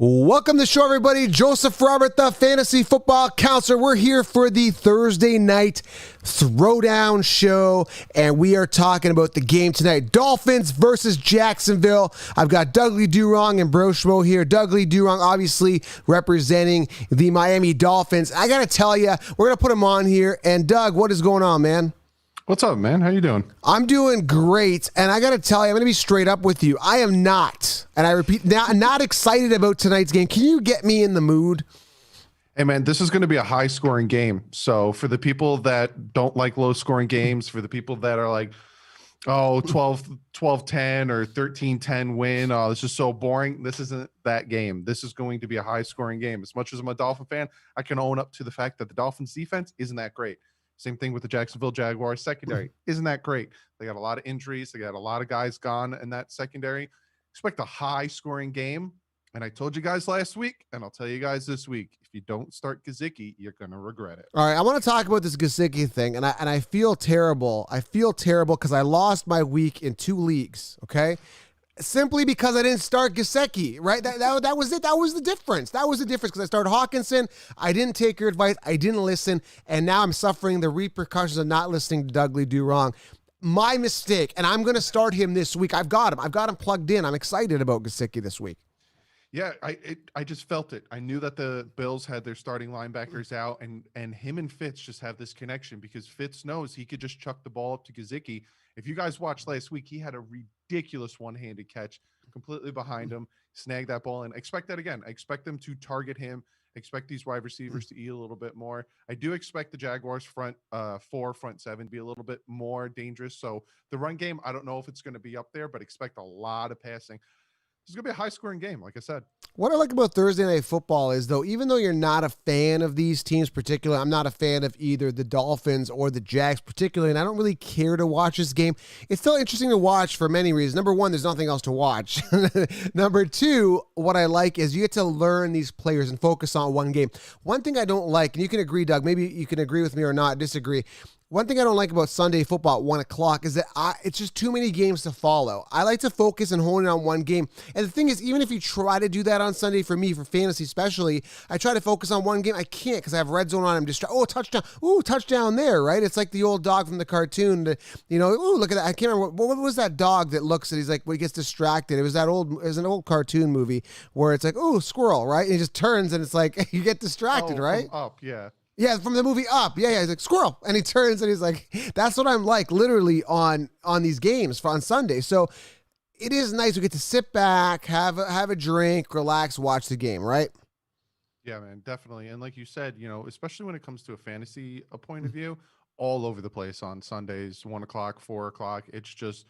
Welcome to the show, everybody. Joseph Robert, the fantasy football counselor. We're here for the Thursday night Throwdown show, and we are talking about the game tonight. Dolphins versus Jacksonville. I've got Dougley Durong and Brochure here. Dougley Durong, obviously representing the Miami Dolphins. I got to tell you, we're going to put him on here. And Doug, what is going on, man? What's up, man? How you doing? I'm doing great, and I got to tell you, I'm going to be straight up with you. I am not, and I repeat, not excited about tonight's game. Can you get me in the mood? Hey, man, this is going to be a high-scoring game. So for the people that don't like low-scoring games, for the people that are like, oh, 12-10 or 13-10 win, oh, this is so boring, this isn't that game. This is going to be a high-scoring game. As much as I'm a Dolphin fan, I can own up to the fact that the Dolphins' defense isn't that great. Same thing with the Jacksonville Jaguars secondary. Isn't that great? They got a lot of injuries. They got a lot of guys gone in that secondary. Expect a high-scoring game. And I told you guys last week, and I'll tell you guys this week, if you don't start Gesicki, you're going to regret it. All right, I want to talk about this Gesicki thing, and I feel terrible. I feel terrible because I lost my week in 2 leagues, okay? Simply because I didn't start Gesicki, right? That was it. That was the difference. That was the difference because I started Hawkinson. I didn't take your advice. I didn't listen. And now I'm suffering the repercussions of not listening to Dougley Durong. My mistake. And I'm going to start him this week. I've got him. I've got him plugged in. I'm excited about Gesicki this week. Yeah, I just felt it. I knew that the Bills had their starting linebackers out, and him and Fitz just have this connection because Fitz knows he could just chuck the ball up to Gesicki. If you guys watched last week, he had a ridiculous one-handed catch completely behind him, snagged that ball, and expect that again. I expect them to target him. Expect these wide receivers to eat a little bit more. I do expect the Jaguars front 7 to be a little bit more dangerous. So the run game, I don't know if it's going to be up there, but expect a lot of passing. It's going to be a high-scoring game, like I said. What I like about Thursday Night Football is, though, even though you're not a fan of these teams particularly, I'm not a fan of either the Dolphins or the Jags particularly, and I don't really care to watch this game. It's still interesting to watch for many reasons. Number one, there's nothing else to watch. Number two, what I like is you get to learn these players and focus on one game. One thing I don't like, and you can agree, Doug, maybe you can agree with me or not, disagree. One thing I don't like about Sunday football at 1 o'clock is that it's just too many games to follow. I like to focus and hone in on one game. And the thing is, even if you try to do that on Sunday, for me, for fantasy especially, I try to focus on one game. I can't because I have red zone on. I'm just, touchdown. Ooh, touchdown there, right? It's like the old dog from the cartoon. Ooh, look at that. I can't remember. What was that dog that looks at, he's like, when he gets distracted. It was an old cartoon movie where it's like, ooh, squirrel, right? And he just turns and it's like, you get distracted, right? Up, yeah. Yeah, from the movie Up. Yeah, he's like, squirrel. And he turns and he's like, that's what I'm like literally on these games on Sunday. So it is nice. We get to sit back, have a drink, relax, watch the game, right? Yeah, man, definitely. And like you said, especially when it comes to a fantasy point of view, all over the place on Sundays, 1 o'clock, 4 o'clock. It's just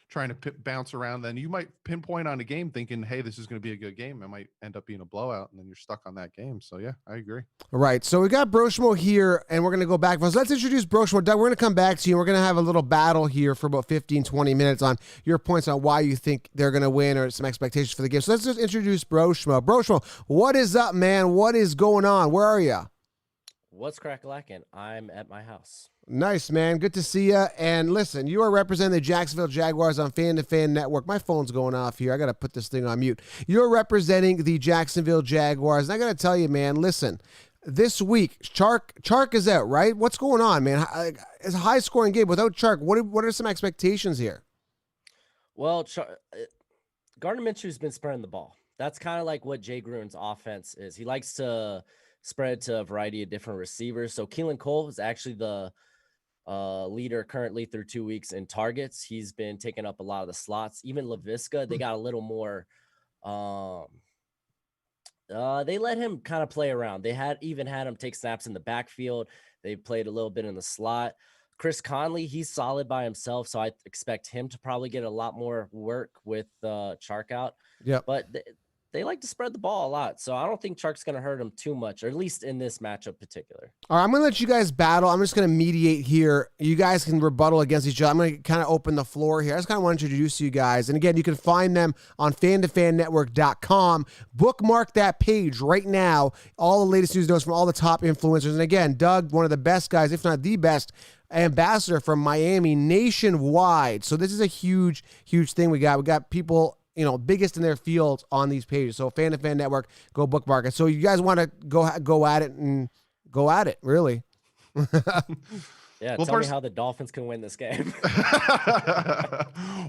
trying to bounce around. Then you might pinpoint on a game thinking, hey, this is going to be a good game. It might end up being a blowout, and then you're stuck on that game. So, yeah, I agree. All right, so we got Brochure here, and we're going to go back. So let's introduce Brochure. Doug, we're going to come back to you. We're going to have a little battle here for about 15, 20 minutes on your points on why you think they're going to win or some expectations for the game. So let's just introduce Brochure. Brochure, what is up, man? What is going on? Where are you? What's crack-lackin'? I'm at my house. Nice, man. Good to see you. And listen, you are representing the Jacksonville Jaguars on Fan to Fan Network. My phone's going off here. I got to put this thing on mute. You're representing the Jacksonville Jaguars. And I got to tell you, man, listen, this week, Chark is out, right? What's going on, man? It's a high-scoring game. Without Chark, what are some expectations here? Well, Gardner Minshew's been spreading the ball. That's kind of like what Jay Gruden's offense is. He likes to spread to a variety of different receivers. So Keelan Cole is actually the leader currently through 2 weeks in targets. He's been taking up a lot of the slots. Even LaVisca, they got a little more. They let him kind of play around. They had him take snaps in the backfield. They played a little bit in the slot. Chris Conley, he's solid by himself, so I expect him to probably get a lot more work with Chark out. Yeah, but they like to spread the ball a lot, so I don't think Chark's going to hurt him too much, or at least in this matchup particular. All right, I'm going to let you guys battle. I'm just going to mediate here. You guys can rebuttal against each other. I'm going to kind of open the floor here. I just kind of want to introduce you guys. And again, you can find them on fantofannetwork.com. Bookmark that page right now. All the latest news notes from all the top influencers. And again, Doug, one of the best guys, if not the best, ambassador from Miami nationwide. So this is a huge, huge thing we got. We got people biggest in their field on these pages. So Fan to Fan Network, go bookmark it. So you guys want to go at it and go at it, really. Yeah, Well, tell me how the Dolphins can win this game.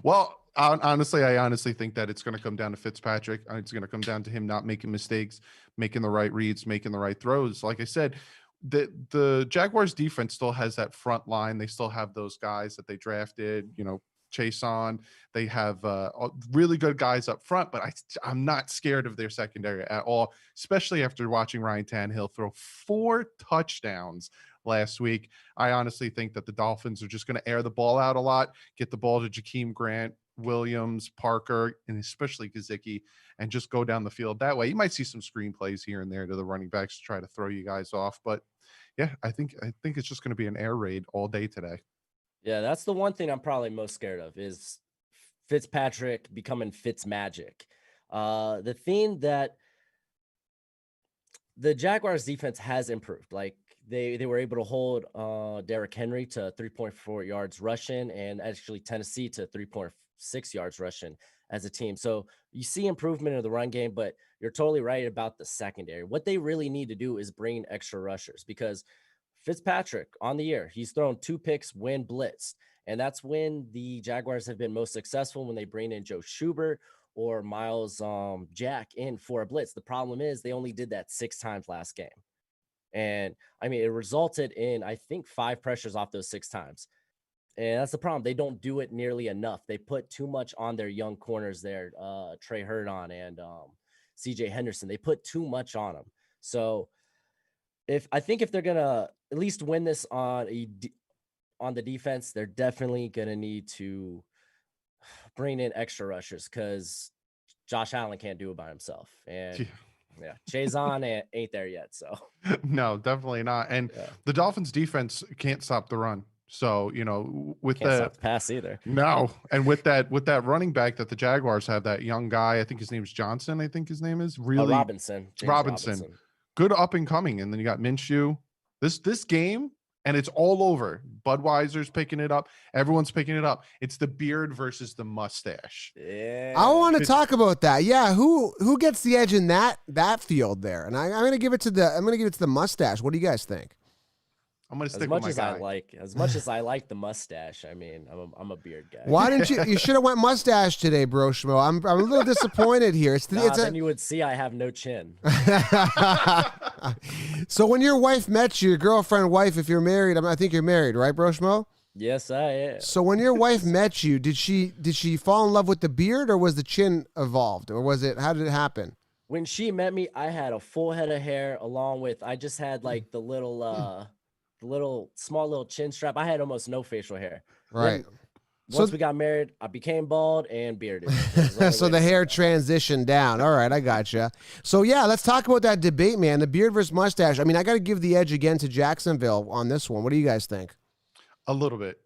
Well, honestly, I honestly think that it's going to come down to Fitzpatrick. It's going to come down to him not making mistakes, making the right reads, making the right throws. Like I said, the Jaguars defense still has that front line. They still have those guys that they drafted, Chase on. They have really good guys up front, but I'm not scared of their secondary at all, especially after watching Ryan Tannehill throw 4 touchdowns last week. I honestly think that the Dolphins are just going to air the ball out a lot, get the ball to Jakeem Grant, Williams, Parker, and especially Gesicki, and just go down the field that way. You might see some screenplays here and there to the running backs to try to throw you guys off, but yeah, I think it's just going to be an air raid all day today. Yeah, that's the one thing I'm probably most scared of is Fitzpatrick becoming Fitzmagic. The thing that the Jaguars defense has improved. Like they were able to hold Derrick Henry to 3.4 yards rushing, and actually Tennessee to 3.6 yards rushing as a team. So you see improvement in the run game, but you're totally right about the secondary. What they really need to do is bring extra rushers, because Fitzpatrick on the year, he's thrown 2 picks when blitzed. And that's when the Jaguars have been most successful, when they bring in Joe Schubert or Miles Jack in for a blitz. The problem is they only did that 6 times last game. And I mean, it resulted in, I think, 5 pressures off those 6 times. And that's the problem. They don't do it nearly enough. They put too much on their young corners there, Trey Hurdon and CJ Henderson. They put too much on them. So if they're gonna at least win this on the defense, they're definitely gonna need to bring in extra rushers, because Josh Allen can't do it by himself. And yeah, Chazon ain't there yet. So no, definitely not. And the Dolphins defense can't stop the run. So, with can't that stop the pass either. No. And with that running back that the Jaguars have, that young guy, I think his name's Johnson. I think his name is really Robinson. Robinson. Good up and coming. And then you got Minshew. This game, and it's all over. Budweiser's picking it up. Everyone's picking it up. It's the beard versus the mustache. Yeah. I want to talk about that. Yeah, who gets the edge in that field there? And I'm going to give it to the mustache. What do you guys think? I'm going to stick with my guy. As much as I like the mustache, I mean, I'm a beard guy. Why didn't you should have went mustache today, Brochure. I'm a little disappointed here. Then you would see I have no chin. So when your wife met you, your girlfriend, wife, if you're married, I think you're married, right, Broshmo? Yes, I am. So when your wife met you, did she fall in love with the beard, or was the chin evolved, or how did it happen? When she met me, I had a full head of hair, along with, I just had like the little small little chin strap. I had almost no facial hair. Right. Once we got married, I became bald and bearded. So the hair transitioned down. All right, I gotcha. So yeah, let's talk about that debate, man. The beard versus mustache. I mean, I got to give the edge again to Jacksonville on this one. What do you guys think? A little bit.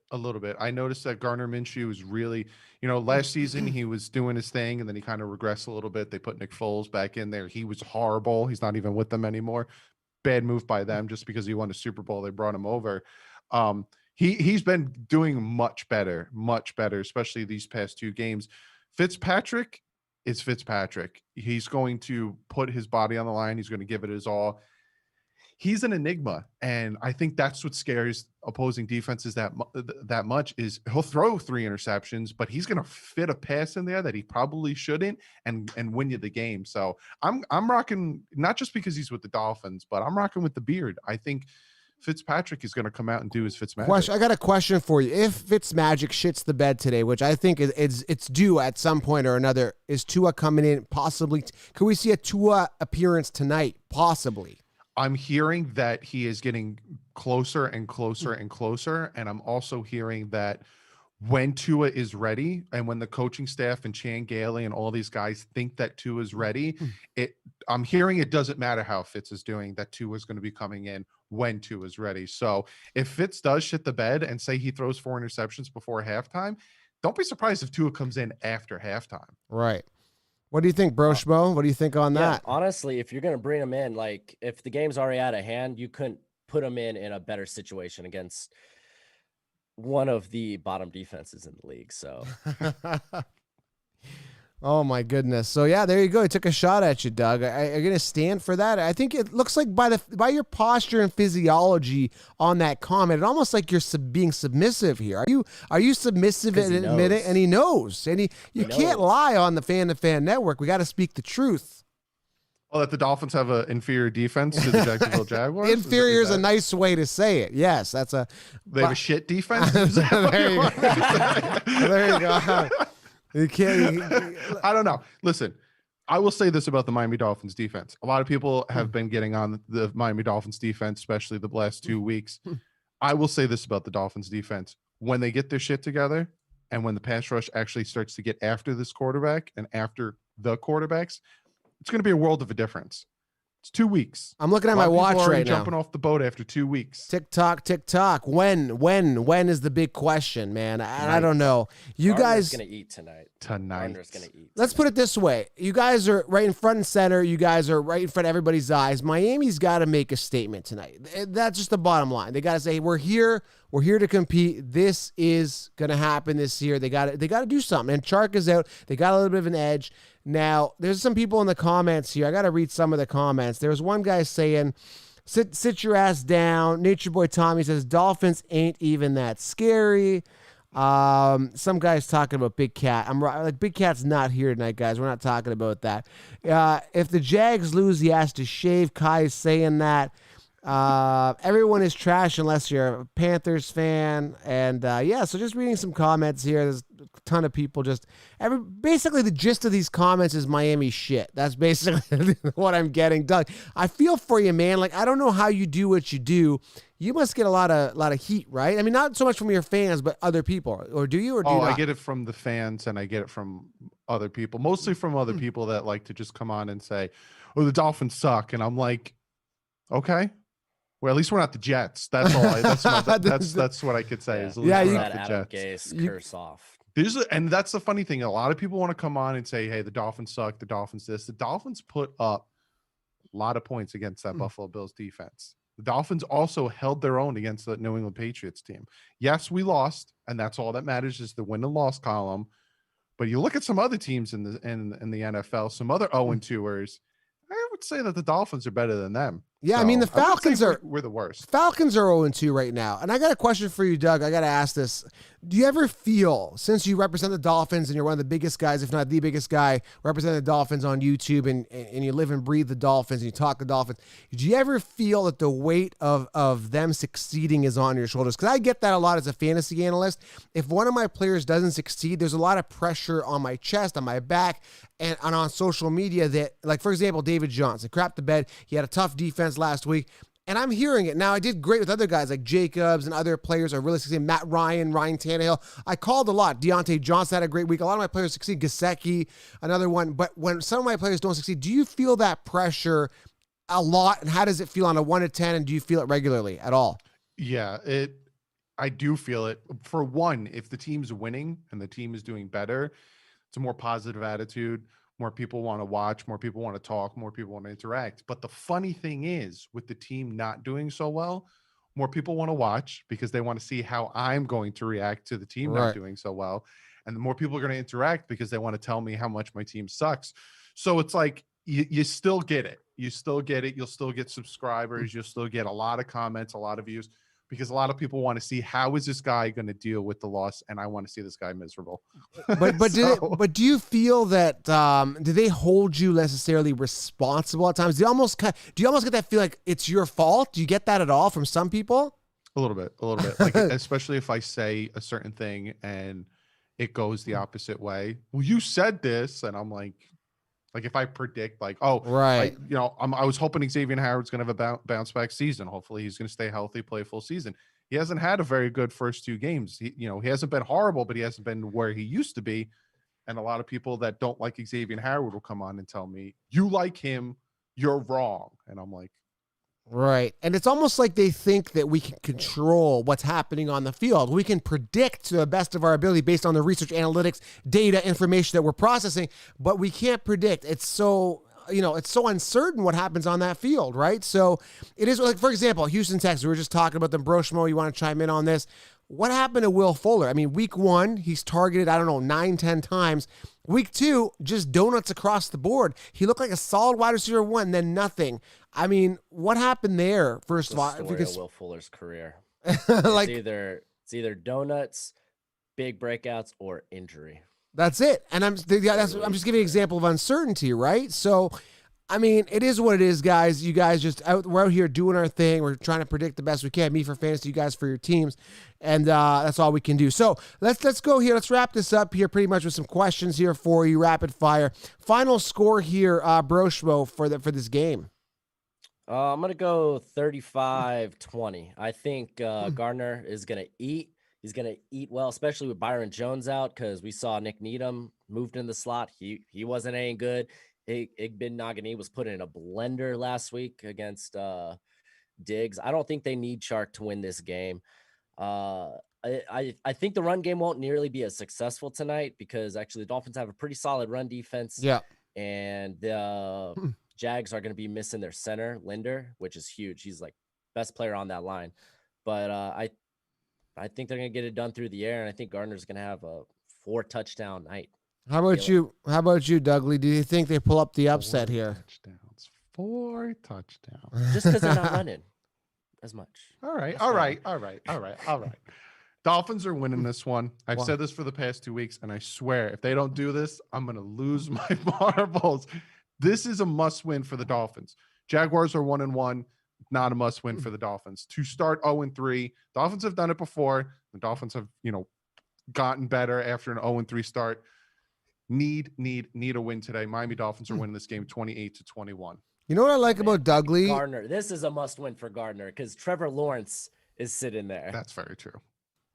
I noticed that Gardner Minshew was really, last season he was doing his thing, and then he kind of regressed a little bit. They put Nick Foles back in there. He was horrible. He's not even with them anymore. Bad move by them, just because he won a Super Bowl. They brought him over. He's been doing much better, especially these past 2 games. Fitzpatrick is Fitzpatrick. He's going to put his body on the line. He's going to give it his all. He's an enigma, and I think that's what scares opposing defenses that much, is he'll throw 3 interceptions, but he's going to fit a pass in there that he probably shouldn't and win you the game. So I'm rocking, not just because he's with the Dolphins, but I'm rocking with the beard. I think Fitzpatrick is going to come out and do his Fitzmagic. I got a question for you. If Fitzmagic shits the bed today, which I think it's due at some point or another, is Tua coming in possibly? Could we see a Tua appearance tonight? Possibly. I'm hearing that he is getting closer and closer and closer. And I'm also hearing that when Tua is ready, and when the coaching staff and Chan Gailey and all these guys think that Tua is ready, I'm hearing it doesn't matter how Fitz is doing, that Tua is going to be coming in when Tua is ready. So if Fitz does shit the bed and say he throws 4 interceptions before halftime, don't be surprised if Tua comes in after halftime. Right. What do you think, Broshmo? What do you think on that? Honestly, if you're going to bring him in, like, if the game's already out of hand, you couldn't put him in a better situation against one of the bottom defenses in the league. So Oh my goodness. So yeah, there you go. He took a shot at you, Doug. Are you gonna stand for that? I think it looks like by your posture and physiology on that comment, it almost like you're being submissive here. Are you submissive and admit it? And he knows. And you can't lie on the Fan to Fan Network. We got to speak the truth. Oh, that the Dolphins have an inferior defense to the Jacksonville Jaguars? Inferior is a nice way to say it. Yes, that's a. They have a shit defense? There you go. There you go. You can't. I don't know. Listen, I will say this about the Miami Dolphins defense. A lot of people have been getting on the Miami Dolphins defense, especially the last 2 weeks. I will say this about the Dolphins defense. When they get their shit together and when the pass rush actually starts to get after this quarterback and after the quarterbacks, it's going to be a world of a difference. It's 2 weeks. I'm looking at my watch right now. Jumping off the boat after 2 weeks. Tick tock. When is the big question, man? I don't know. You Gardner's guys gonna eat tonight. Gardner's gonna eat. Let's put it this way. You guys are right in front and center. You guys are right in front of everybody's eyes. Miami's got to make a statement tonight. That's just the bottom line. They got to say, we're here. We're here to compete. This is going to happen this year. They got to do something. And Chark is out. They got a little bit of an edge. Now, there's some people in the comments here. I got to read some of the comments. There was one guy saying, sit your ass down. Nature Boy Tommy says, Dolphins ain't even that scary. Some guy's talking about Big Cat. I'm like, Big Cat's not here tonight, guys. We're not talking about that. If the Jags lose, he has to shave. Kai is saying that. Everyone is trash unless you're a Panthers fan. And so just reading some comments here. There's a ton of people basically the gist of these comments is Miami shit. That's basically what I'm getting. Doug, I feel for you, man. Like, I don't know how you do what you do. You must get a lot of heat, right? I mean, not so much from your fans, but other people. Or do you? Or do you not? I get it from the fans and I get it from other people, mostly from other people that like to just come on and say, oh, the Dolphins suck. And I'm like, okay. Well, at least we're not the Jets. That's all. That's what I could say. Is yeah, we're you not the Adam Jets. Gase curse off. And that's the funny thing. A lot of people want to come on and say, "Hey, the Dolphins suck. The Dolphins this." The Dolphins put up a lot of points against that Buffalo Bills defense. The Dolphins also held their own against the New England Patriots team. Yes, we lost, and that's all that matters is the win and loss column. But you look at some other teams in the NFL, some other 0-2ers. I would say that the Dolphins are better than them. Yeah, so, I mean, the Falcons we're the worst. Falcons are 0-2 right now. And I got a question for you, Doug. I got to ask this. Do you ever feel, since you represent the Dolphins and you're one of the biggest guys, if not the biggest guy, representing the Dolphins on YouTube and you live and breathe the Dolphins and you talk the Dolphins, do you ever feel that the weight of them succeeding is on your shoulders? Because I get that a lot as a fantasy analyst. If one of my players doesn't succeed, there's a lot of pressure on my chest, on my back, and on social media that, like, for example, David Johnson, crap the bed. He had a tough defense last week. And I'm hearing it. Now, I did great with other guys like Jacobs and other players are really succeeding. Matt Ryan Tannehill. I called a lot. Deontay Johnson had a great week. A lot of my players succeed. Gesicki, another one. But when some of my players don't succeed, do you feel that pressure a lot? And how does it feel on a 1 to 10? And do you feel it regularly at all? Yeah, I do feel it. For one, if the team's winning and the team is doing better, it's a more positive attitude. More people want to watch, more people want to talk, more people want to interact. But the funny thing is, with the team not doing so well, more people want to watch because they want to see how I'm going to react to the team not doing so well. And the more people are going to interact because they want to tell me how much my team sucks. So it's like, you still get it. You still get it. You'll still get subscribers. You'll still get a lot of comments, a lot of views. Because a lot of people want to see how is this guy going to deal with the loss, and I want to see this guy miserable. But do you feel that do they hold you necessarily responsible at times? Do you almost get that feel like it's your fault? Do you get that at all from some people? A little bit. Like especially if I say a certain thing and it goes the opposite way. Well, you said this, and I'm like if I predict, like, oh, right, I was hoping Xavier Howard's going to have a bounce back season. Hopefully he's going to stay healthy, play a full season. He hasn't had a very good first 2 games. He hasn't been horrible, but he hasn't been where he used to be. And a lot of people that don't like Xavier Howard will come on and tell me, you like him, you're wrong. And I'm like, right. And it's almost like they think that we can control what's happening on the field. We can predict to the best of our ability based on the research, analytics, data, information that we're processing, but we can't predict. It's so uncertain what happens on that field, right? So it is like, for example, Houston, Texas, we were just talking about them. Brochure, you want to chime in on this? What happened to Will Fuller? I mean, week 1, he's targeted, 9, 10 times. Week 2, just donuts across the board. He looked like a solid wide receiver 1, then nothing. I mean, what happened there? First of all, Story of Will Fuller's career. like It's either donuts, big breakouts, or injury. that's it. And I'm just giving an example of uncertainty, right? So, I mean, it is what it is, guys. You guys we're out here doing our thing. We're trying to predict the best we can. Me for fantasy, you guys for your teams, and that's all we can do. So let's go here. Let's wrap this up here, pretty much with some questions here for you, rapid fire. Final score here, Brochure, for this game. I'm gonna go 35-20. I think Gardner is gonna eat. He's gonna eat well, especially with Byron Jones out, because we saw Nick Needham moved in the slot. He wasn't any good. Igbinoghene was put in a blender last week against Diggs. I don't think they need Chark to win this game. I think the run game won't nearly be as successful tonight because actually the Dolphins have a pretty solid run defense. Yeah. And the Jags are going to be missing their center, Linder, which is huge. He's like best player on that line. But I think they're going to get it done through the air, and I think Gardner's going to have a 4-touchdown night. How about you, Dougley? Do you think they pull up the upset here? Touchdowns. 4 touchdowns. Just because they're not running as much. All right. Dolphins are winning this one. I've said this for the past 2 weeks, and I swear, if they don't do this, I'm going to lose my marbles. This is a must-win for the Dolphins. Jaguars are 1-1. Not a must-win for the Dolphins. To start 0-3, Dolphins have done it before. The Dolphins have, gotten better after an 0-3 start. Need a win today. Miami Dolphins are winning this game 28-21. You know what I like about Dougley? Gardner. This is a must-win for Gardner because Trevor Lawrence is sitting there. That's very true.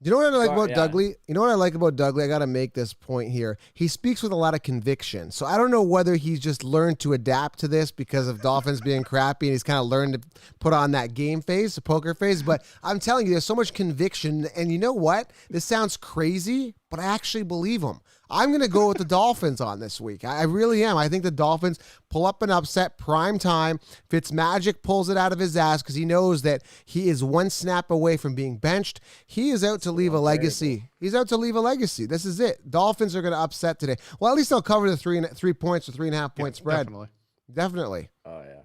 You know what I like about Dougley? You know what I like about Dougley? I got to make this point here. He speaks with a lot of conviction. So I don't know whether he's just learned to adapt to this because of Dolphins being crappy and he's kind of learned to put on that game face, the poker face. But I'm telling you, there's so much conviction. And you know what? This sounds crazy, but I actually believe him. I'm going to go with the Dolphins on this week. I really am. I think the Dolphins pull up an upset, prime time. Fitzmagic pulls it out of his ass because he knows that he is one snap away from being benched. He is out to leave a legacy. He's out to leave a legacy. This is it. Dolphins are going to upset today. Well, at least they'll cover the 3 points or 3.5 point spread. Definitely. Oh, yeah.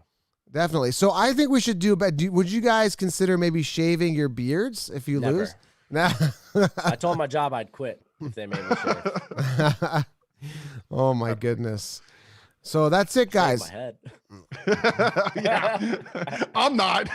Definitely. So I think we should would you guys consider maybe shaving your beards if you lose? Nah. I told my job I'd quit if they made me shave. Oh my goodness. So that's it, guys. My head. Yeah. I'm not.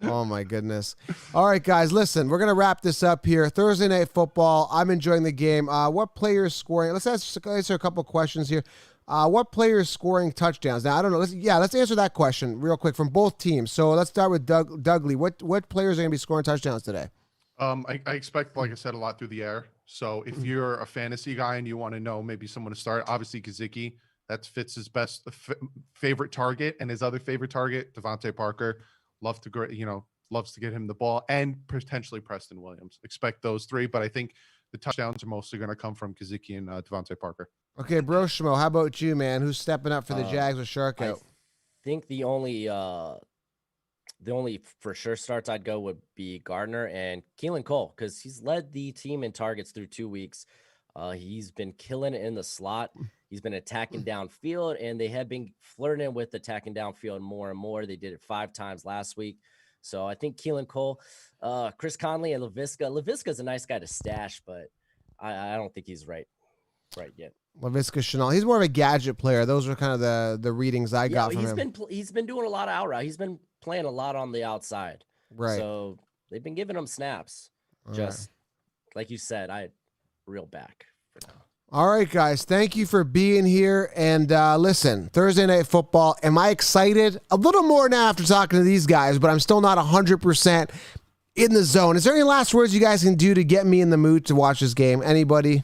Oh my goodness. All right, guys, listen, we're going to wrap this up here. Thursday Night Football. I'm enjoying the game. What player is scoring? Let's answer a couple questions here. What player is scoring touchdowns? Now, I don't know. Let's answer that question real quick from both teams. So let's start with Dougley. What players are going to be scoring touchdowns today? I expect, like I said, a lot through the air. So if you're a fantasy guy and you want to know maybe someone to start, obviously Gesicki, that's Fitz's best favorite target, and his other favorite target, Devontae Parker, loves to get him the ball, and potentially Preston Williams. Expect those 3, but I think the touchdowns are mostly going to come from Gesicki and Devontae Parker. Okay, Bro Schmo, how about you, man? Who's stepping up for the Jags with Shark out? I think the only for sure starts I'd go would be Gardner and Keelan Cole because he's led the team in targets through 2 weeks. He's been killing it in the slot. He's been attacking downfield, and they have been flirting with attacking downfield more and more. They did it 5 times last week. So I think Keelan Cole, Chris Conley, and Laviska. Laviska's a nice guy to stash, but I don't think he's right yet. Laviska Shenault. He's more of a gadget player. Those are kind of the readings I got from him. He's been doing a lot of out route. He's been playing a lot on the outside. Right. So they've been giving him snaps. Like you said, I reel back for now. All right, guys. Thank you for being here. And listen, Thursday Night Football. Am I excited? A little more now after talking to these guys, but I'm still not 100% in the zone. Is there any last words you guys can do to get me in the mood to watch this game? Anybody?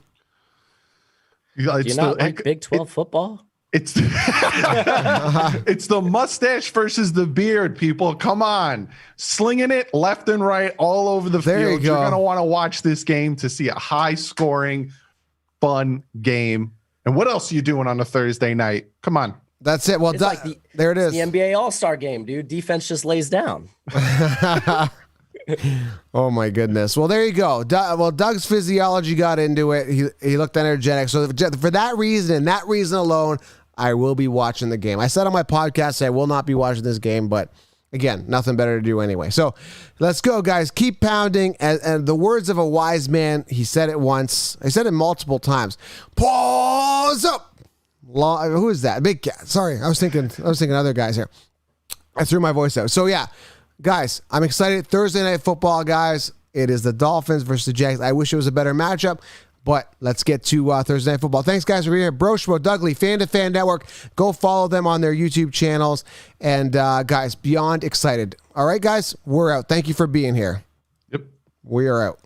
Do you not like Big 12 football? It's it's the mustache versus the beard, people. Come on. Slinging it left and right all over the field. You're going to want to watch this game to see a high-scoring, fun game. And what else are you doing on a Thursday night? Come on. That's it. Well, there it is. The NBA All-Star game, dude. Defense just lays down. Oh my goodness. Well, there you go. Doug's physiology got into it. He looked energetic. So for that reason and that reason alone, I will be watching the game. I said on my podcast I will not be watching this game, but again, nothing better to do anyway. So let's go, guys. Keep pounding. And the words of a wise man, he said it once. I said it multiple times. Pause up. Who is that? Big cat. Sorry, I was thinking other guys here. I threw my voice out. So yeah, guys, I'm excited. Thursday night football, guys. It is the Dolphins versus the Jags. I wish it was a better matchup, but let's get to Thursday night football. Thanks, guys, for being here. Brochure, Dudley, Fan to Fan Network. Go follow them on their YouTube channels. And guys, beyond excited. All right, guys, we're out. Thank you for being here. Yep. We are out.